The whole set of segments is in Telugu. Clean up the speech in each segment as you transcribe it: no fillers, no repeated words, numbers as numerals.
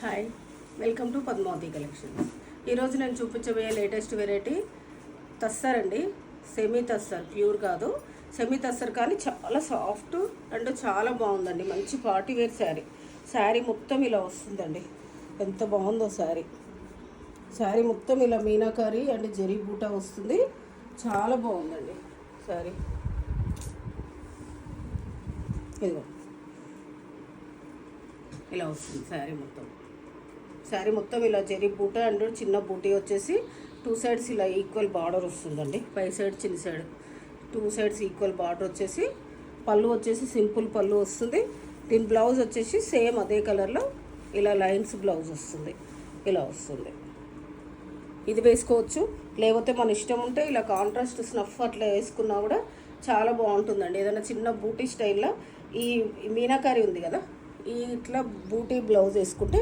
Hi, welcome to Padmavathi collections. ఈరోజు నేను చూపించబోయే లేటెస్ట్ వెరైటీ తస్సర్ అండి. సెమీ తస్సర్, ప్యూర్ కాదు, సెమీ తస్సర్, కానీ చాలా సాఫ్ట్ అండ్ చాలా బాగుందండి. మంచి పార్టీ వేర్ శారీ. శారీ మొత్తం ఇలా వస్తుందండి. ఎంత బాగుందో శారీ. శారీ మొత్తం ఇలా మీనాకారి అండ్ జరీ బూటా వస్తుంది. చాలా బాగుందండి శారీ. ఇదిగో ఇలా వస్తుంది శారీ మొత్తం. శారీ మొత్తం ఇలా జరీ బూట అండ్ చిన్న బూటీ వచ్చేసి 2 సైడ్స్ ఇలా ఈక్వల్ బార్డర్ వస్తుందండి. పై సైడ్ చిన్న సైడ్ 2 సైడ్స్ ఈక్వల్ బార్డర్ వచ్చేసి, పళ్ళు వచ్చేసి సింపుల్ పళ్ళు వస్తుంది. దీని బ్లౌజ్ వచ్చేసి సేమ్ అదే కలర్లో ఇలా లైన్స్ బ్లౌజ్ వస్తుంది. ఇలా వస్తుంది. ఇది వేసుకోవచ్చు, లేకపోతే మన ఇష్టం ఉంటే ఇలా కాంట్రాస్ట్ స్నఫ్ అట్లా వేసుకున్నా కూడా చాలా బాగుంటుందండి. ఏదైనా చిన్న బూటీ స్టైల్లో ఈ మీనాకారి ఉంది కదా, ఈ ఇట్లా బూటీ బ్లౌజ్ వేసుకుంటే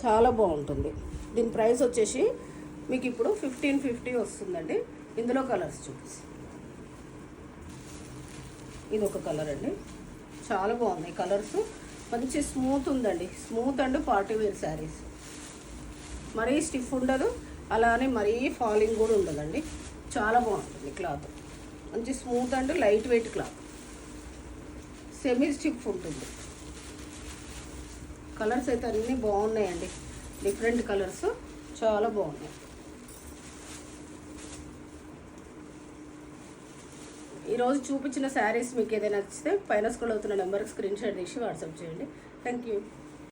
చాలా బాగుంటుంది. దీని ప్రైస్ వచ్చేసి మీకు ఇప్పుడు 1550 వస్తుందండి. ఇందులో కలర్స్ చూపిస్తాను. ఇది ఒక కలర్ అండి, చాలా బాగున్నాయి కలర్స్. మంచి స్మూత్ ఉందండి, smooth and party wear saris. మరీ స్టిఫ్ ఉండదు, అలానే మరీ ఫాలింగ్ కూడా ఉండదండి. చాలా బాగుంటుంది క్లాత్. మంచి smooth and light weight cloth. Semi stiff ఉంటుంది. కలర్స్ అయితే అన్నీ బాగున్నాయండి, డిఫరెంట్ కలర్స్ చాలా బాగున్నాయి. ఈరోజు చూపించిన శారీస్ మీకు ఏదైనా నచ్చితే పైన స్క్రోల్ అవుతున్న నెంబర్కి స్క్రీన్ షాట్ తీసి వాట్సాప్ చేయండి. Thank you.